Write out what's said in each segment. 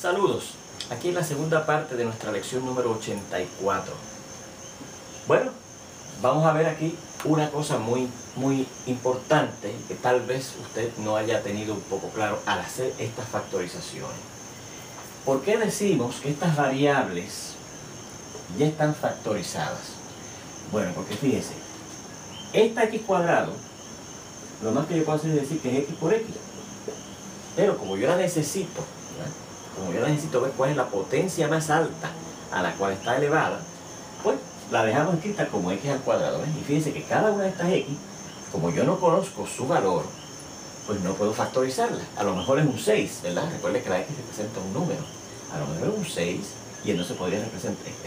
Saludos, aquí en la segunda parte de nuestra lección número 84. Bueno, vamos a ver aquí una cosa muy importante que tal vez usted no haya tenido un poco claro al hacer estas factorizaciones. ¿Por qué decimos que estas variables ya están factorizadas? Bueno, porque fíjese, esta x cuadrado, lo más que yo puedo hacer es decir que es x por x. Pero como yo la necesito, ¿verdad? Como yo necesito ver cuál es la potencia más alta a la cual está elevada, pues la dejamos escrita como x al cuadrado. ¿Ves? Y fíjense que cada una de estas x, como yo no conozco su valor, pues no puedo factorizarla. A lo mejor es un 6, ¿verdad? Recuerde que la x representa un número. A lo mejor es un 6 y entonces podría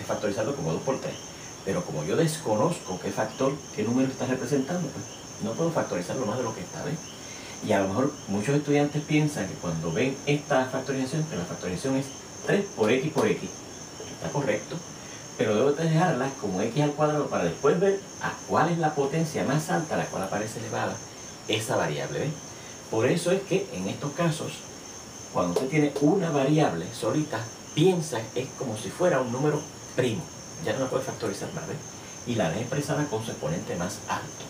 factorizarlo como 2 por 3. Pero como yo desconozco qué número está representando, pues no puedo factorizarlo más de lo que está, ¿ves? Y a lo mejor muchos estudiantes piensan que cuando ven esta factorización, que la factorización es 3 por x, está correcto, pero debo dejarla como x al cuadrado para después ver a cuál es la potencia más alta a la cual aparece elevada esa variable, ¿ves? Por eso es que en estos casos, cuando usted tiene una variable solita, piensa es como si fuera un número primo, ya no la puede factorizar más, ¿ves? Y la deja expresada con su exponente más alto.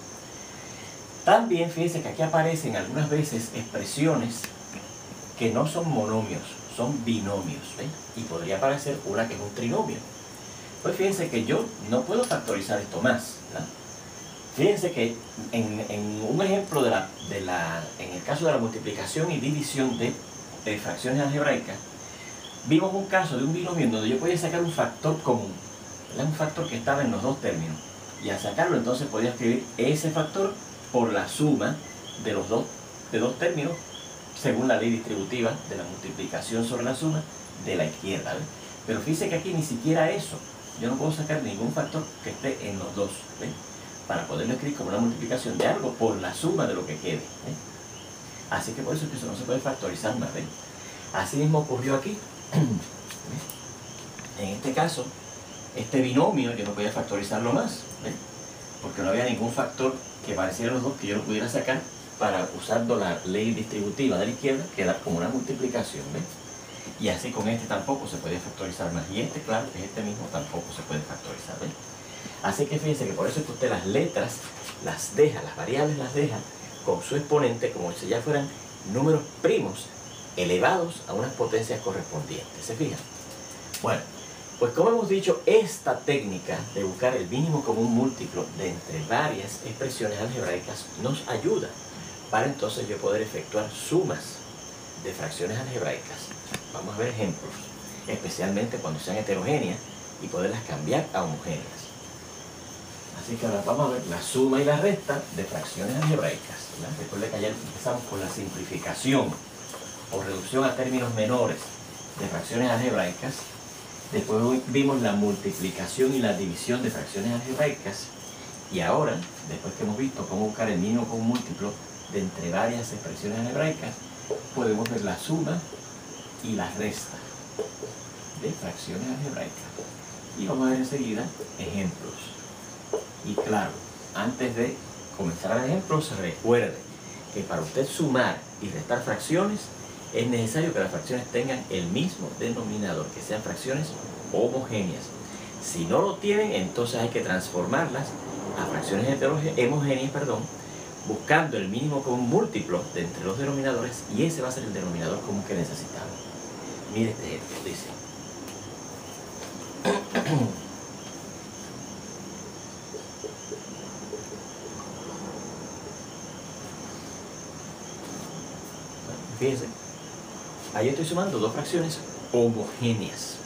También fíjense que aquí aparecen algunas veces expresiones que no son monomios, son binomios, ¿ven? Y podría aparecer una que es un trinomio. Pues fíjense que yo no puedo factorizar esto más, ¿verdad? Fíjense que en un ejemplo en el caso de la multiplicación y división de fracciones algebraicas, vimos un caso de un binomio en donde yo podía sacar un factor común, ¿verdad? Un factor que estaba en los dos términos. Y al sacarlo entonces podía escribir ese factor por la suma de dos términos según la ley distributiva de la multiplicación sobre la suma de la izquierda, ¿ves? Pero fíjense que aquí ni siquiera eso, yo no puedo sacar ningún factor que esté en los dos, ¿ves? Para poderlo escribir como una multiplicación de algo por la suma de lo que quede, ¿ves? Así que por eso es que eso no se puede factorizar más, ¿ves? Así mismo ocurrió aquí. ¿Ves? En este caso, este binomio yo no podía factorizarlo más, ¿ves? Porque no había ningún factor que pareciera los dos que yo lo pudiera sacar para usando la ley distributiva de la izquierda, que da como una multiplicación, ¿ves? Y así con este tampoco se puede factorizar más. Y este, claro, que es este mismo, tampoco se puede factorizar, ¿ves? Así que fíjense que por eso es que usted las letras las deja, las variables las deja con su exponente como si ya fueran números primos elevados a unas potencias correspondientes. ¿Se fijan? Bueno, pues como hemos dicho, esta técnica de buscar el mínimo común múltiplo de entre varias expresiones algebraicas nos ayuda para entonces yo poder efectuar sumas de fracciones algebraicas. Vamos a ver ejemplos, especialmente cuando sean heterogéneas y poderlas cambiar a homogéneas. Así que ahora vamos a ver la suma y la resta de fracciones algebraicas, ¿verdad? Recuerden que ayer empezamos con la simplificación o reducción a términos menores de fracciones algebraicas. Después vimos la multiplicación y la división de fracciones algebraicas. Y ahora, después que hemos visto cómo buscar el mínimo común múltiplo de entre varias expresiones algebraicas, podemos ver la suma y la resta de fracciones algebraicas. Y vamos a ver enseguida ejemplos. Y claro, antes de comenzar a ver ejemplos, recuerde que para usted sumar y restar fracciones, es necesario que las fracciones tengan el mismo denominador, que sean fracciones homogéneas. Si no lo tienen, entonces hay que transformarlas a fracciones homogéneas, buscando el mínimo común múltiplo de entre los denominadores, y ese va a ser el denominador común que necesitamos. Mire este ejemplo, dice. Fíjense. Ahí estoy sumando dos fracciones homogéneas.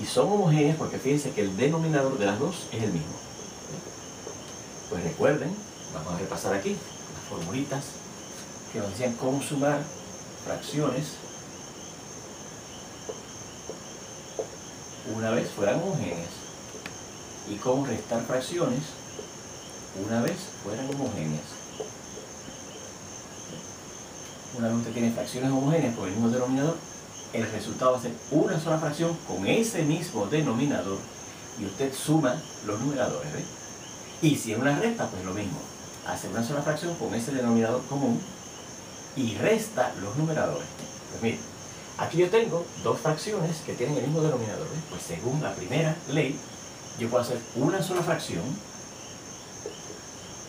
Y son homogéneas porque fíjense que el denominador de las dos es el mismo. Pues recuerden, vamos a repasar aquí las formulitas que nos decían cómo sumar fracciones una vez fueran homogéneas y cómo restar fracciones una vez fueran homogéneas. Una vez usted tiene fracciones homogéneas con el mismo denominador, el resultado va a ser una sola fracción con ese mismo denominador y usted suma los numeradores, ¿ves? Y si es una resta, pues lo mismo. Hace una sola fracción con ese denominador común y resta los numeradores. Pues mire, Aquí yo tengo dos fracciones que tienen el mismo denominador, ¿ves? Pues según la primera ley, yo puedo hacer una sola fracción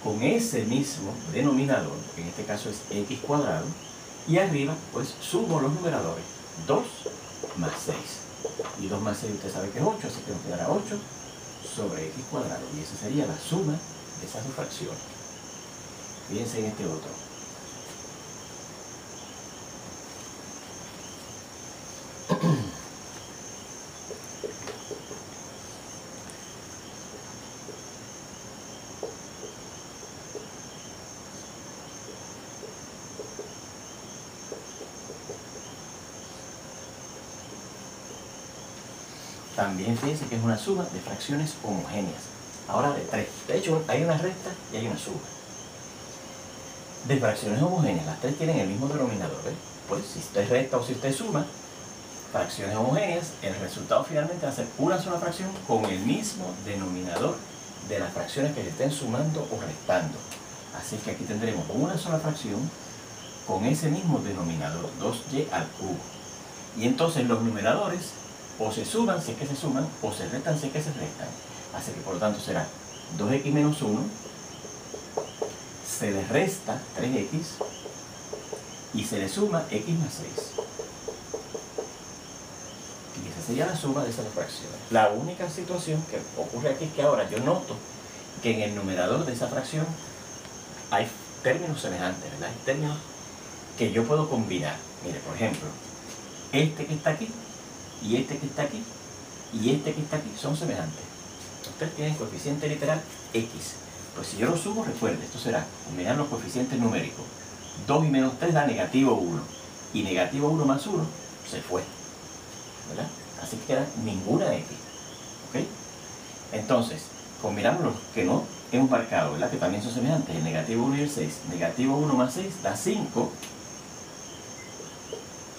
con ese mismo denominador, que en este caso es x cuadrado, y arriba pues sumo los numeradores, 2 más 6. Y 2 más 6 usted sabe que es 8, así que nos quedará 8 sobre x cuadrado. Y esa sería la suma de esas dos fracciones. Fíjense en este otro. También fíjense que es una suma de fracciones homogéneas. Ahora de 3. De hecho, hay una resta y hay una suma. De fracciones homogéneas, las tres tienen el mismo denominador, ¿ves? Pues si usted resta o si usted suma fracciones homogéneas, el resultado finalmente va a ser una sola fracción con el mismo denominador de las fracciones que se estén sumando o restando. Así que aquí tendremos una sola fracción con ese mismo denominador, 2y al cubo. Y entonces los numeradores o se suman si es que se suman, o se restan si es que se restan. Así que por lo tanto será 2x menos 1, se le resta 3x y se le suma x más 6. Y esa sería la suma de esas dos fracciones. La única situación que ocurre aquí es que ahora yo noto que en el numerador de esa fracción hay términos semejantes, ¿verdad? Hay términos que yo puedo combinar. Mire, por ejemplo, este que está aquí y este que está aquí y este que está aquí son semejantes. Ustedes tienen coeficiente literal x. Pues si yo lo sumo, recuerde, esto será combinar los coeficientes numéricos. 2 y menos 3 da negativo 1. Y negativo 1 más 1 se fue, ¿verdad? Así que queda ninguna x. ¿Ok? Entonces, combinamos los que no hemos marcado, ¿verdad? Que también son semejantes. El negativo 1 y el 6. Negativo 1 más 6 da 5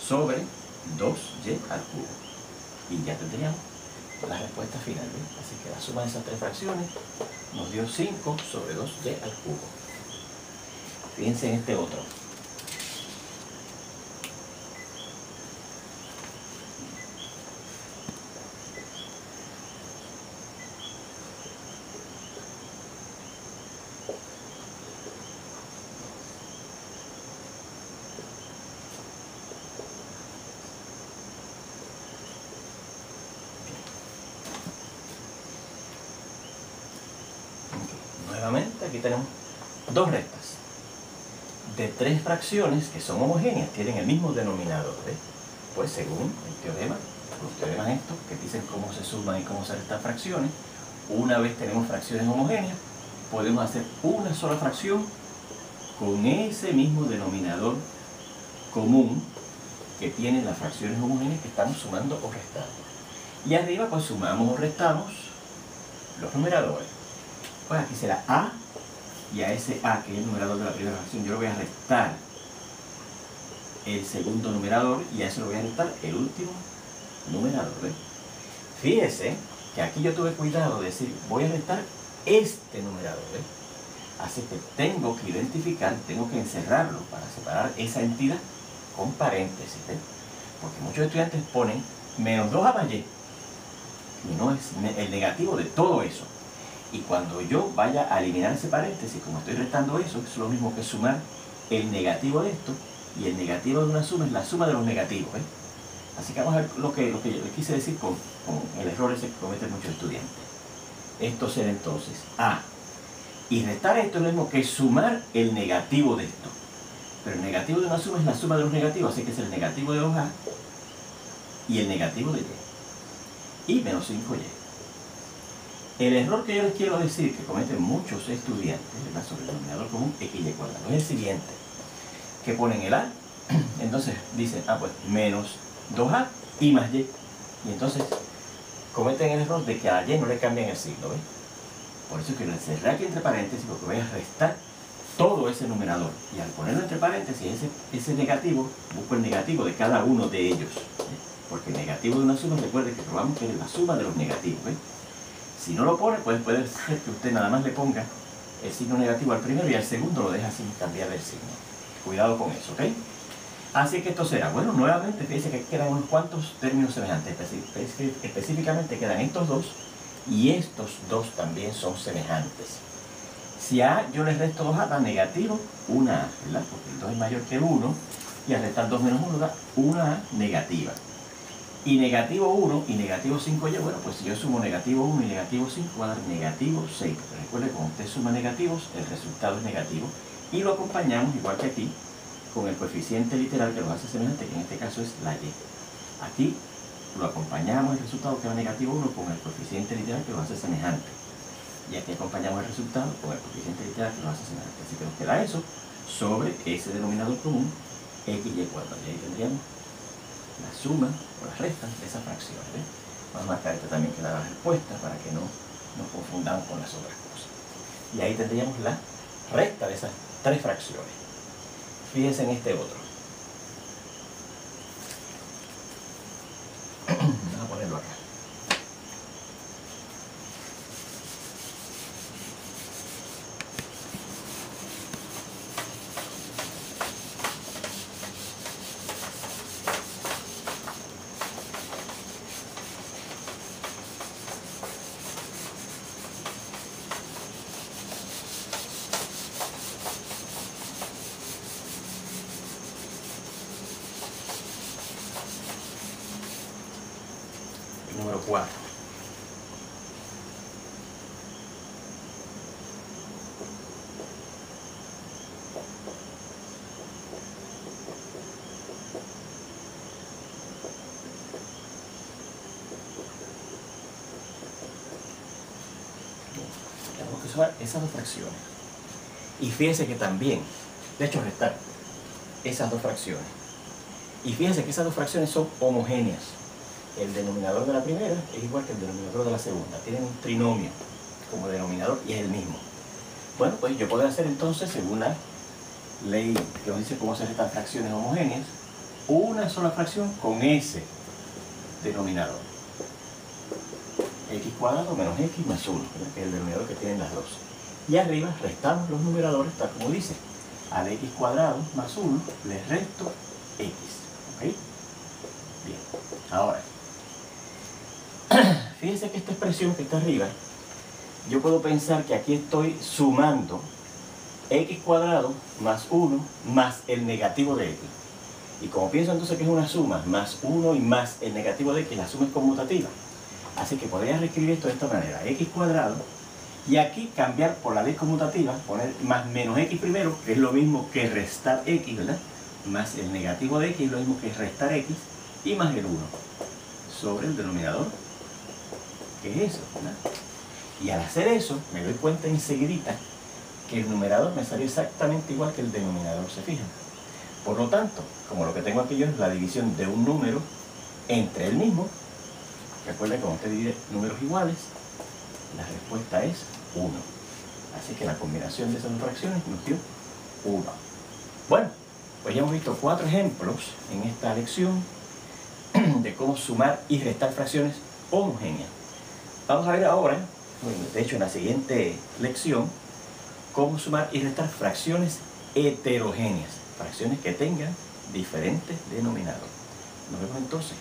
sobre 2y al cubo. Y ya tendríamos la respuesta final, ¿ves? Así que la suma de esas tres fracciones nos dio 5 sobre 2y al cubo. Fíjense en este otro. Nuevamente aquí tenemos dos restas de tres fracciones que son homogéneas, tienen el mismo denominador, ¿ves? Pues según el teorema, los teoremas estos que dicen cómo se suman y cómo se restan fracciones, una vez tenemos fracciones homogéneas, podemos hacer una sola fracción con ese mismo denominador común que tienen las fracciones homogéneas que estamos sumando o restando. Y arriba pues sumamos o restamos los numeradores. Pues aquí será a, y a ese a, que es el numerador de la primera fracción, yo le voy a restar el segundo numerador, y a eso le voy a restar el último numerador, ¿ves? Fíjese que aquí yo tuve cuidado de decir, voy a restar este numerador, ¿ves? Así que tengo que identificar, tengo que encerrarlo para separar esa entidad con paréntesis, ¿ves? Porque muchos estudiantes ponen menos 2a más y, y no es el negativo de todo eso. Y cuando yo vaya a eliminar ese paréntesis, como estoy restando eso, es lo mismo que sumar el negativo de esto, y el negativo de una suma es la suma de los negativos, ¿ves? Así que vamos a ver lo que yo les quise decir con el error ese que cometen muchos estudiantes. Esto será entonces a. Y restar esto es lo mismo que sumar el negativo de esto. Pero el negativo de una suma es la suma de los negativos, así que es el negativo de 2a y el negativo de y. Y menos 5y. El error que yo les quiero decir que cometen muchos estudiantes, ¿verdad?, sobre el denominador común x y cuadrado es el siguiente, que ponen el a, entonces dicen, pues menos 2a y más y, y entonces cometen el error de que a la y no le cambian el signo, ¿ves? Por eso es que lo encerré aquí entre paréntesis, porque voy a restar todo ese numerador, y al ponerlo entre paréntesis, ese negativo, busco el negativo de cada uno de ellos, ¿ves? Porque el negativo de una suma, recuerde que probamos que es la suma de los negativos, ¿ves? Si no lo pone, pues puede ser que usted nada más le ponga el signo negativo al primero y al segundo lo deja sin cambiar el signo. Cuidado con eso, ¿ok? Así que esto será, bueno, nuevamente fíjense que quedan unos cuantos términos semejantes. Específicamente quedan estos dos y estos dos también son semejantes. Si a A yo le resto 2A da negativo 1A, ¿verdad? Porque el 2 es mayor que el 1 y al restar 2 menos 1 da 1A negativa. Y negativo 1 y negativo 5y, bueno, pues si yo sumo negativo 1 y negativo 5 va a dar negativo 6. Porque recuerde, cuando usted suma negativos, el resultado es negativo. Y lo acompañamos, igual que aquí, con el coeficiente literal que lo hace semejante, que en este caso es la y. Aquí lo acompañamos el resultado que va negativo 1 con el coeficiente literal que lo hace semejante. Y aquí acompañamos el resultado con el coeficiente literal que lo hace semejante. Así que nos queda eso sobre ese denominador común, x y cuadrado. Y ahí tendríamos la suma o la resta de esas fracciones. ¿Ves? Vamos a marcar esta también que da la respuesta para que no nos confundamos con las otras cosas. Y ahí tendríamos la resta de esas tres fracciones. Fíjense en este otro. Vamos a ponerlo acá. Número 4. Tenemos que sumar esas dos fracciones. Y fíjense que también, de hecho, restar esas dos fracciones. Y fíjense que esas dos fracciones son homogéneas. El denominador de la primera es igual que el denominador de la segunda. Tienen un trinomio como denominador y es el mismo. Bueno, pues yo puedo hacer entonces, según la ley que nos dice cómo hacer estas fracciones homogéneas, una sola fracción con ese denominador. X cuadrado menos X más 1, que es el denominador que tienen las dos. Y arriba restamos los numeradores tal como dice. Al X cuadrado más 1 le resto X. ¿Ok? Bien. Ahora, fíjense que esta expresión que está arriba, yo puedo pensar que aquí estoy sumando x cuadrado más 1 más el negativo de x. Y como pienso entonces que es una suma más 1 y más el negativo de x, la suma es conmutativa. Así que podría reescribir esto de esta manera, x cuadrado, y aquí cambiar por la ley conmutativa, poner más menos x primero, que es lo mismo que restar x, ¿verdad? Más el negativo de x es lo mismo que restar x, y más el 1 sobre el denominador, que es eso, ¿verdad? Y al hacer eso, me doy cuenta enseguidita que el numerador me salió exactamente igual que el denominador, ¿se fijan? Por lo tanto, como lo que tengo aquí yo es la división de un número entre el mismo, recuerden que cuando usted divide números iguales, la respuesta es 1. Así que la combinación de esas dos fracciones nos dio 1. Bueno, pues ya hemos visto 4 ejemplos en esta lección de cómo sumar y restar fracciones homogéneas. Vamos a ver ahora, de hecho en la siguiente lección, cómo sumar y restar fracciones heterogéneas, fracciones que tengan diferentes denominadores. Nos vemos entonces.